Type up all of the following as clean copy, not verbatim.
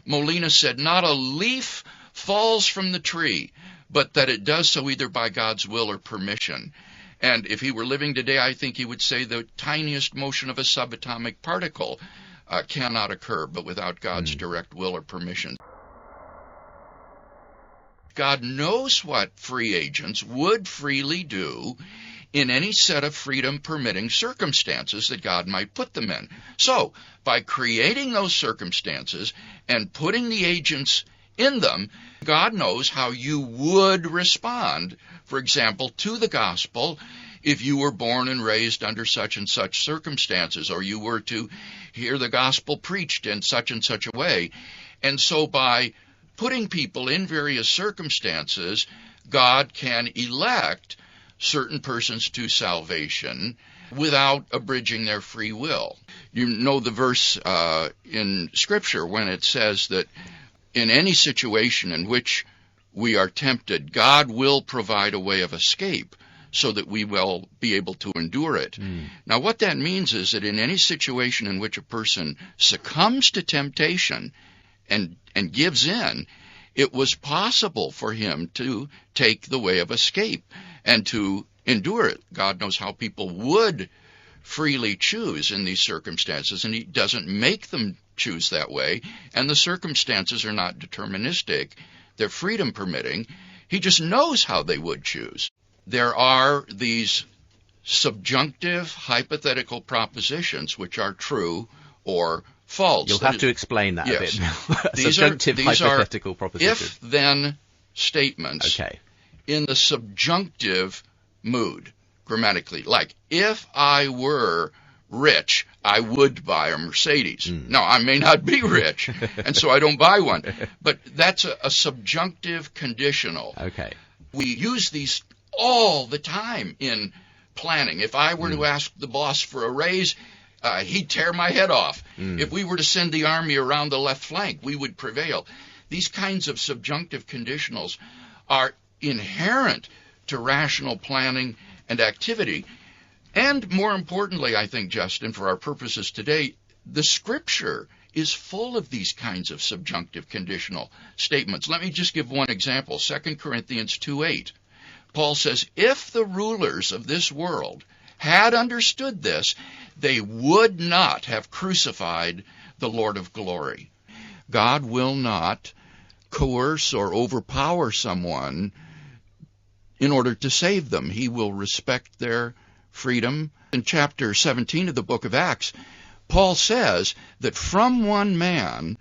Molina said, not a leaf falls from the tree, but that it does so either by God's will or permission. And if he were living today, I think he would say the tiniest motion of a subatomic particle cannot occur, but without God's direct will or permission. God knows what free agents would freely do in any set of freedom-permitting circumstances that God might put them in. So, by creating those circumstances and putting the agents in them, God knows how you would respond, for example, to the gospel if you were born and raised under such and such circumstances, or you were to hear the gospel preached in such and such a way. And so by putting people in various circumstances, God can elect certain persons to salvation without abridging their free will. You know the verse in Scripture when it says that in any situation in which we are tempted, God will provide a way of escape so that we will be able to endure it. Now, what that means is that in any situation in which a person succumbs to temptation and gives in, it was possible for him to take the way of escape and to endure it. God knows how people would freely choose in these circumstances, and he doesn't make them choose that way, and the circumstances are not deterministic. They're freedom permitting. He just knows how they would choose. There are these subjunctive hypothetical propositions which are true or false. You'll have to explain that a bit now. Subjunctive hypothetical propositions. If-then statements in the subjunctive mood, grammatically. Like, if I were rich, I would buy a Mercedes. Now, I may not be rich, and so I don't buy one. But that's a subjunctive conditional. We use these all the time in planning. If I were to ask the boss for a raise, he'd tear my head off. If we were to send the army around the left flank, we would prevail. These kinds of subjunctive conditionals are inherent to rational planning and activity. And more importantly, I think, Justin, for our purposes today, the Scripture is full of these kinds of subjunctive conditional statements. Let me just give one example. 2 Corinthians 2:8. Paul says, if the rulers of this world had understood this, they would not have crucified the Lord of glory. God will not coerce or overpower someone in order to save them. He will respect their freedom. In chapter 17 of the book of Acts, Paul says that from one man,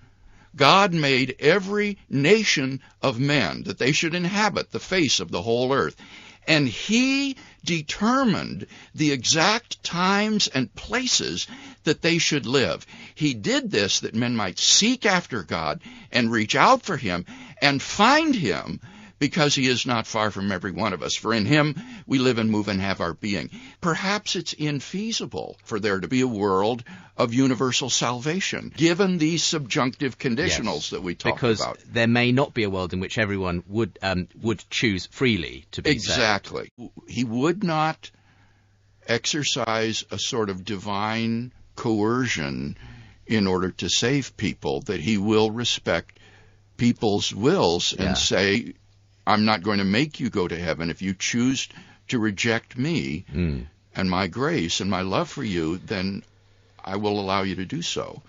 God made every nation of men, that they should inhabit the face of the whole earth. And he determined the exact times and places that they should live. He did this that men might seek after God and reach out for him and find him, because he is not far from every one of us. For in him we live and move and have our being. Perhaps it's infeasible for there to be a world of universal salvation, given these subjunctive conditionals that we talked about. Because there may not be a world in which everyone would choose freely to be saved. Exactly. He would not exercise a sort of divine coercion in order to save people, that he will respect people's wills and say, I'm not going to make you go to heaven. If you choose to reject me and my grace and my love for you, then I will allow you to do so.